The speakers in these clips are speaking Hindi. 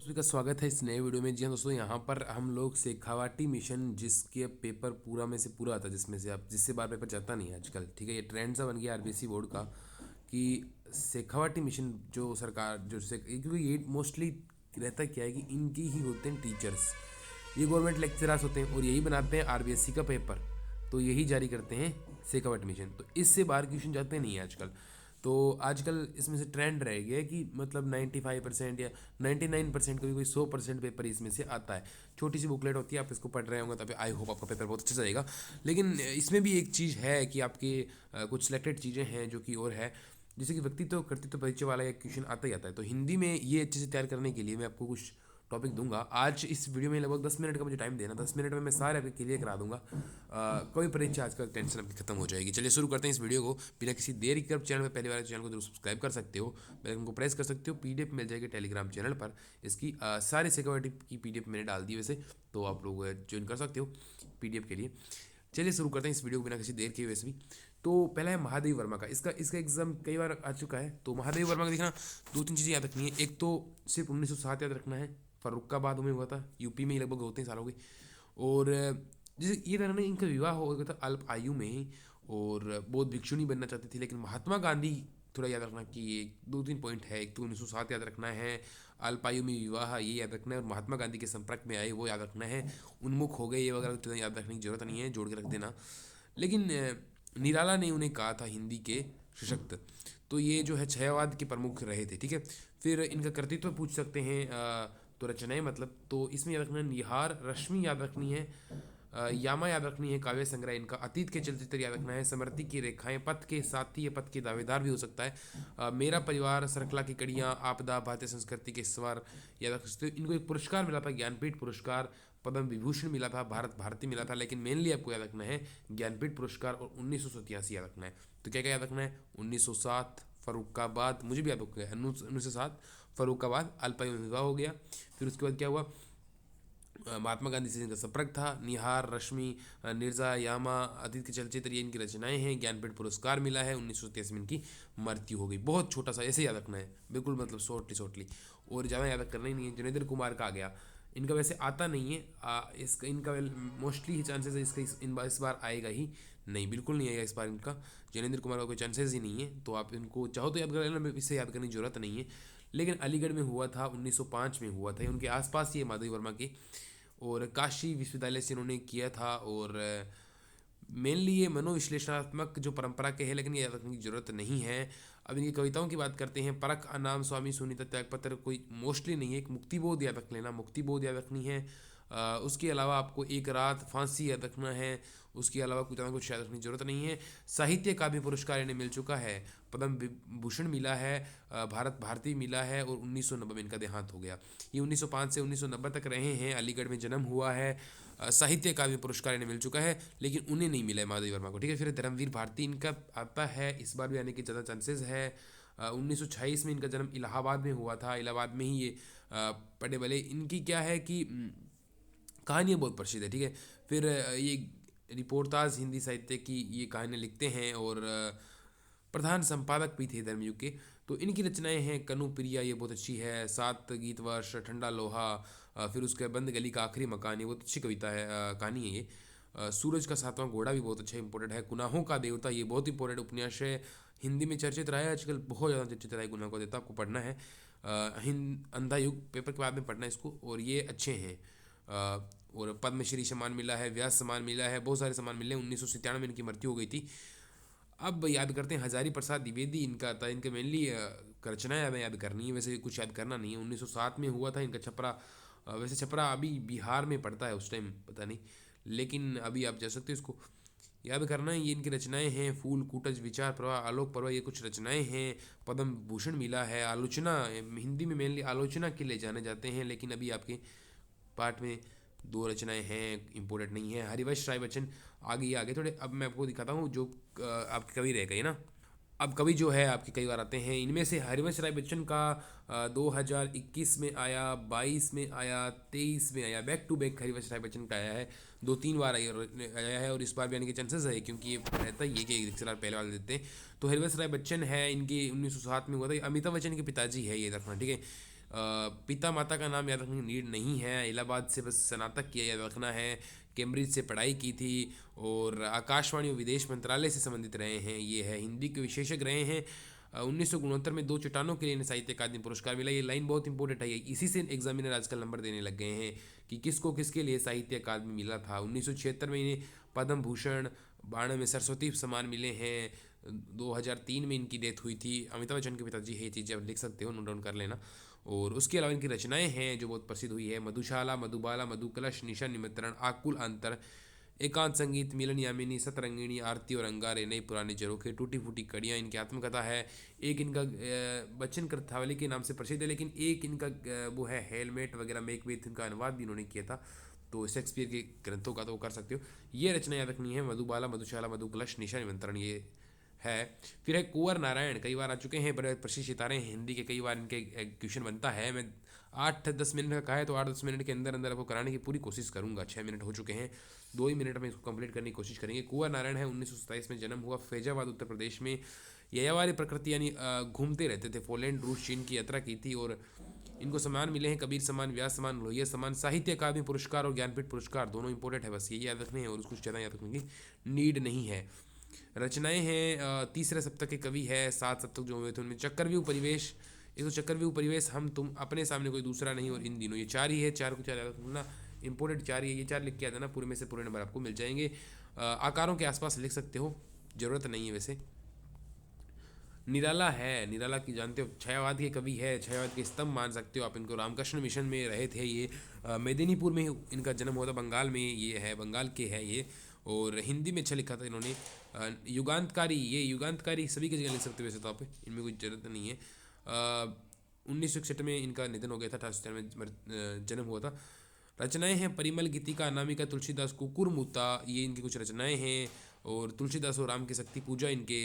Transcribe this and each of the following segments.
सभी का स्वागत है इस नए वीडियो में। जी हाँ दोस्तों, यहाँ पर हम लोग शेखावाटी मिशन जिसके पेपर पूरा में से पूरा आता है, जिसमें से आप जिससे बार पेपर जाता नहीं है आजकल, ठीक है। ये ट्रेंड सा बन गया आरबीएसई बोर्ड का कि शेखावाटी मिशन जो सरकार जो से, क्योंकि ये मोस्टली रहता क्या है कि इनकी ही होते हैं टीचर्स, ये गवर्नमेंट लेक्चरर्स होते हैं और यही बनाते हैं आरबीएसई का पेपर, तो यही जारी करते हैं शेखावाटी मिशन। तो इससे बाहर क्वेश्चन जाते नहीं है आजकल। तो आजकल इसमें से ट्रेंड रह गया है कि मतलब 95% या 99%, कभी कोई 100% पेपर इसमें से आता है। छोटी सी बुकलेट होती है, आप इसको पढ़ रहे होंगे तभी आई होप आपका पेपर बहुत अच्छा जाएगा। लेकिन इसमें भी एक चीज़ है कि आपके कुछ सिलेक्टेड चीज़ें हैं जो कि और है, जैसे कि व्यक्तित्व कर्तृत्व परिचय वाला एक क्वेश्चन आता ही आता है। तो हिंदी में ये अच्छे से तैयार करने के लिए मैं आपको कुछ टॉपिक दूंगा आज इस वीडियो में। लगभग 10 मिनट का मुझे टाइम देना, 10 मिनट में मैं सारे आपके क्लियर करा दूंगा। कोई परीक्षा आज का टेंशन आपकी खत्म हो जाएगी। चलिए शुरू करते हैं इस वीडियो को बिना किसी देरी के। चैनल में पहली बार चैनल को जरूर सब्सक्राइब कर सकते हो, बेल आइकन को प्रेस कर सकते हो। पीडीएफ मिल जाएगी टेलीग्राम चैनल पर, इसकी सारी सिक्योरिटी की पीडीएफ मैंने डाल दी वैसे, तो आप लोग ज्वाइन कर सकते हो पीडीएफ के लिए। चलिए शुरू करते हैं इस वीडियो को बिना किसी देर के वैसे भी। तो पहला है महादेव वर्मा का, इसका इसका एग्जाम कई बार आ चुका है। तो महादेव वर्मा का देखना, दो तीन चीज़ें याद रखनी है। एक तो सिर्फ 1907 याद रखना है, फर्रुखाबाद में हुआ था, यूपी में ही लगभग होते हैं सालों के। और जैसे ये था ना, इनका विवाह हो गया था अल्प आयु में ही, और बहुत भिक्षुणी बनना चाहती थी। लेकिन महात्मा गांधी, थोड़ा याद रखना कि ये दो तीन पॉइंट है। एक तो 1907 याद रखना है, अल्पायु में विवाह ये याद रखना है, और महात्मा गांधी के संपर्क में आए वो याद रखना है। उन्मुख हो गए ये वगैरह तो याद रखने की जरूरत नहीं है, जोड़ के रख देना। लेकिन निराला ने उन्हें कहा था हिंदी के सशक्त। तो ये जो है छयवाद के प्रमुख रहे थे, ठीक है। फिर इनका कृतित्व पूछ सकते हैं, तो रचनाएं मतलब, तो इसमें याद रखना है निहार रश्मि याद रखनी है, यामा याद रखनी है, काव्य संग्रह इनका, अतीत के चलचित्र याद रखना है, समृद्धि की रेखाएं, पथ के साथी या पथ के दावेदार भी हो सकता है, मेरा परिवार, श्रृंखला की कड़ियाँ, आपदा, भारतीय संस्कृति के स्वर याद रख सकते हो। इनको एक पुरस्कार मिला था, ज्ञानपीठ पुरस्कार, पद्म विभूषण मिला था, भारत भारती मिला था। लेकिन मेनली आपको याद रखना है ज्ञानपीठ पुरस्कार और 1987 याद रखना है। तो क्या क्या याद रखना है, 1907 फर्रुखाबाद, मुझे भी याद हो गया 1907 फर्रुखाबाद, अल्पायु में विवाह हो गया। फिर उसके बाद क्या हुआ, महात्मा गांधी से इनका संपर्क था, निहार रश्मि, निर्जा यामा, अतीत के चलचित्र ये इनकी रचनाएं हैं, ज्ञानपीठ पुरस्कार मिला है, 1983 में इनकी मृत्यु हो गई। बहुत छोटा सा ऐसे याद रखना है, बिल्कुल मतलब शॉर्टली शॉर्टली, और ज़्यादा याद करना ही नहीं है। जनेंद्र कुमार का आ गया, इनका वैसे आता नहीं है, इसका इनका मोस्टली चांसेस है इसका इस बार आएगा ही नहीं, बिल्कुल नहीं आएगा इस बार इनका। जनेंद्र कुमार का कोई चांसेस ही नहीं है, तो आप इनको चाहो तो याद कर लेना, इससे याद करने की जरूरत नहीं है। लेकिन अलीगढ़ में हुआ था, 1905 में हुआ था, उनके आसपास ही है माधवी वर्मा के। और काशी विश्वविद्यालय से इन्होंने किया था। और मेनली ये मनोविश्लेषणात्मक जो परंपरा के हैं, लेकिन ये याद रखने की जरूरत नहीं है। अब इनकी कविताओं की बात करते हैं, परख, अनाम, स्वामी सुनीता, त्यागपत्र कोई मोस्टली नहीं है। एक मुक्तिबोध याद रख लेना, मुक्तिबोध याद रखनी है। उसके अलावा आपको एक रात, फांसी याद रखना है। उसके अलावा कुछ ज़्यादा कुछ याद रखने की जरूरत नहीं है। साहित्य काव्य पुरस्कार इन्हें मिल चुका है, पद्म विभूषण मिला है, भारत भारती मिला है, और 1990 में इनका देहांत हो गया। ये 1905 से 1990 तक रहे हैं, अलीगढ़ में जन्म हुआ है। साहित्य काव्य पुरस्कार इन्हें मिल चुका है, लेकिन उन्हें नहीं मिला है माधवी वर्मा को, ठीक है। फिर धर्मवीर भारती इनका आता है, इस बार भी आने के ज़्यादा चांसेस है। 1926 में इनका जन्म इलाहाबाद में हुआ था, इलाहाबाद में ही ये पढ़े बले। इनकी क्या है कि कहानियाँ बहुत प्रसिद्ध है, ठीक है। फिर ये रिपोर्टाज हिंदी साहित्य की ये कहानियाँ लिखते हैं, और प्रधान संपादक भी थे धर्मयुग के। तो इनकी रचनाएं हैं कनु प्रिया, ये बहुत अच्छी है, सात गीत वर्ष, ठंडा लोहा, फिर उसके बंद गली का आखिरी मकान, ये बहुत अच्छी कविता है, कहानी है ये। सूरज का सातवां घोड़ा भी बहुत अच्छा इंपॉर्टेंट है। गुनाहों का देवता ये बहुत इंपॉर्टेंट उपन्यास है, हिंदी में चर्चित रहा है, आजकल बहुत ज़्यादा चर्चित रहा है गुनाहों का देवता, आपको पढ़ना है। हिंद अंधा युग पेपर के बाद में पढ़ना है इसको, और ये अच्छे हैं। और पद्मश्री सम्मान मिला है, व्यास सम्मान मिला है, बहुत सारे सम्मान मिले हैं। 1997 में इनकी मृत्यु हो गई थी। अब याद करते हैं हजारी प्रसाद द्विवेदी, इनका था, इनके मेनली रचनाएं हमें याद करनी है, वैसे कुछ याद करना नहीं है। 1907 में हुआ था इनका छपरा, वैसे छपरा अभी बिहार में पड़ता है, उस टाइम पता नहीं, लेकिन अभी आप जा सकते हो इसको याद करना है। ये इनकी रचनाएं हैं, फूल, कूटज, विचार प्रवाह, आलोक प्रवाह, ये कुछ रचनाएं हैं। पद्म भूषण मिला है। आलोचना, हिंदी में मेनली आलोचना के लिए जाने जाते हैं, लेकिन अभी आपके पार्ट में दो रचनाएं हैं, इंपॉर्टेंट नहीं है। हरिवंश राय बच्चन आगे आगे थोड़े, अब मैं आपको दिखाता हूँ जो आपके कवि रह गए ना। अब कवि जो है आपके कई बार आते हैं, इनमें से हरिवंश राय बच्चन का 2021 में आया, 22 में आया, 23 में आया, back to back Harivansh Rai Bachchan का आया है, दो तीन बार आया है, और इस बार भी आने के चांसेस है, क्योंकि ये रहता ही है कि एक रिश्तेदार पहले वाले देते हैं। तो हरिवंश राय बच्चन है, इनके 1907 में हुआ था, अमिताभ बच्चन के पिताजी है, ये रखना, ठीक है। पिता माता का नाम याद रखने की नीड नहीं है। इलाहाबाद से बस स्नातक किया याद रखना है। कैम्ब्रिज से पढ़ाई की थी और आकाशवाणी और विदेश मंत्रालय से संबंधित रहे हैं। ये है हिंदी के विशेषज्ञ रहे हैं। 1969 में 2 चट्टानों के लिए इन्हें साहित्य अकादमी पुरस्कार मिला। ये लाइन बहुत इंपॉर्टेंट है, इसी से एग्जामिनर आजकल नंबर देने लग गए हैं कि किसको किसके लिए साहित्य अकादमी मिला था। 1976 में इन्हें पद्म भूषण, 92 में सरस्वती सम्मान मिले हैं। 2003 में इनकी डेथ हुई थी। अमिताभ बच्चन के पिताजी है, ये चीज़ें आप लिख सकते हो, नोट डाउन कर लेना। और उसके अलावा इनकी रचनाएं हैं जो बहुत प्रसिद्ध हुई है: मधुशाला, मधुबाला, मधुकलश, निशा निमंत्रण, आकुल अंतर, एकांत संगीत, मिलन यामिनी, सतरंगिणी, आरती और अंगारे, नई पुराने झरोखे, टूटी फूटी कड़ियाँ इनकी आत्मकथा है। एक इनका बच्चन कृथावली के नाम से प्रसिद्ध है, लेकिन एक इनका वो है हेलमेट वगैरह, मेकबेथ, इनका अनुवाद भी इन्होंने किया था। तो शेक्सपियर के ग्रंथों का तो वो कर सकते हो। ये रचना याद रखनी है: मधुबाला, मधुशाला, मधुकलश, निशा निमंत्रण, ये है। फिर है कुंवर नारायण, कई बार आ चुके हैं, बड़े प्रसिद्ध सितारे हैं हिंदी के। कई बार इनके क्वेश्चन बनता है। मैं 8-10 मिनट का कहा है तो 8-10 मिनट के अंदर अंदर आपको कराने की पूरी कोशिश करूंगा। 6 मिनट हो चुके हैं, 2 ही मिनट में इसको कंप्लीट करने की कोशिश करेंगे। कुंवर नारायण है, 1927 में जन्म हुआ, फैजाबाद उत्तर प्रदेश में। यायावारी प्रकृति यानी घूमते रहते थे। पोलैंड, रूस, चीन की यात्रा की थी और इनको सम्मान मिले हैं: कबीर सम्मान, व्यास सम्मान, लोहिया सम्मान, साहित्य अकादमी पुरस्कार और ज्ञानपीठ पुरस्कार। दोनों इंपॉर्टेंट है, बस ये याद रखने हैं और उसको ज़्यादा याद रखने की नीड नहीं है। रचनाएं हैं: तीसरे सप्तक के कवि है, 7 सप्तक जो हुए थे उनमें चक्रव्यूह परिवेश, एक तो चक्रव्यूह परिवेश, हम तुम, अपने सामने कोई दूसरा नहीं और इन दिनों, ये 4 ही है। 4 को 4 याद रखना, इंपॉर्टेंट 4 ही है। ये 4 लिख के आ जाना, पूरे में से पूरे नंबर आपको मिल जाएंगे। आकारों के आसपास लिख सकते हो, ज़रूरत नहीं है वैसे। निराला है, निराला की जानते हो, छायावाद के कवि है, छायावाद के स्तंभ मान सकते हो आप इनको। रामकृष्ण मिशन में रहे थे ये। मेदिनीपुर में इनका जन्म हुआ था, बंगाल में ये है, बंगाल के है ये। और हिंदी में अच्छा लिखा था इन्होंने। युगांतकारी, ये युगांतकारी सभी की जगह लिख सकते हो वैसे तो आप, इनमें कोई ज़रूरत नहीं है। 1961 में इनका निधन हो गया था, 18 में जन्म हुआ था। रचनाएं हैं: परिमल, गीतिका, अनामिका, तुलसीदास, कुकुरमुत्ता, ये इनकी कुछ रचनाएं हैं। और तुलसीदास और राम की शक्ति पूजा इनके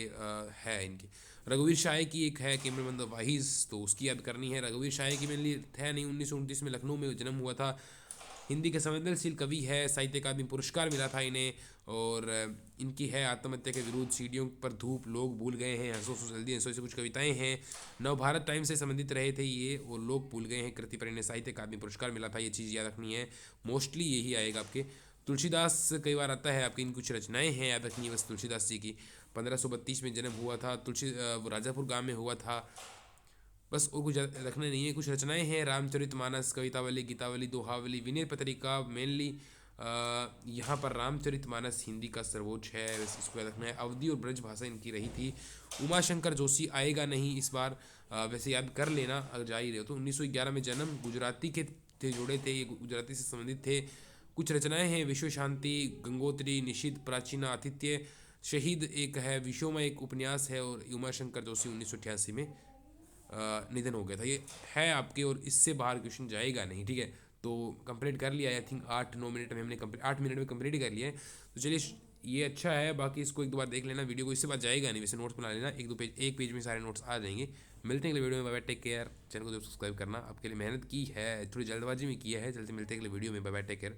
है इनकी। रघुवीर शाह की एक है, कैमरबंद वाहिस, तो उसकी याद करनी है। रघुवीर शाह की मेनली है नहीं, 1929 में लखनऊ में जन्म हुआ था। हिंदी के संवेदनशील कवि है, साहित्य अकादमी पुरस्कार मिला था इन्हें। और इनकी है आत्महत्या के विरुद्ध, सीढ़ियों पर धूप, लोग भूल गए हैं, हंसो सो जल्दी हंसो, से कुछ कविताएं हैं। नवभारत टाइम से संबंधित रहे थे ये, और लोग भूल गए हैं कृति पर इन्हें साहित्य अकादमी पुरस्कार मिला था। ये चीज़ याद रखनी है, मोस्टली यही आएगा आपके। तुलसीदास कई बार आता है आपकी, इन कुछ रचनाएं हैं याद रखनी है बस तुलसीदास जी की। 1532 में जन्म हुआ था, राजापुर गांव में हुआ था, बस और कुछ रखने नहीं है। कुछ रचनाएं हैं: रामचरितमानस, कवितावली, गीतावली, दोहावली, विनय पत्रिका। मेनली यहाँ पर रामचरितमानस हिंदी का सर्वोच्च है, वैसे इसको याद रखना है। अवधी और ब्रज भाषा इनकी रही थी। उमाशंकर जोशी आएगा नहीं इस बार, वैसे याद कर लेना अगर जा ही रहे हो तो। 1911 में जन्म, गुजराती के थे, जुड़े थे, ये गुजराती से संबंधित थे। कुछ रचनाएं हैं: विश्व शांति, गंगोत्री, निषिद्ध, प्राचीना, आतिथ्य, शहीद एक है, विश्वमय एक उपन्यास है। और उमाशंकर जोशी 1988 में निधन हो गया था। ये है आपके, और इससे बाहर क्वेश्चन जाएगा नहीं, ठीक है। तो कंप्लीट कर लिया, आई थिंक 8-9 मिनट में हमने 8 मिनट में कंप्लीट कर लिया है। तो चलिए, ये अच्छा है। बाकी इसको एक दो बार देख लेना वीडियो को, इससे बात जाएगा नहीं वैसे, नोट्स बना लेना, एक पेज में सारे नोट्स आ जाएंगे। मिलते हैं अगले वीडियो में, bye bye, take care. Channel को सब्सक्राइब करना, आपके लिए मेहनत की है, थोड़ी जल्दबाजी में किया है। चलते मिलते हैं अगले वीडियो में, बाय बाय, टेक केयर।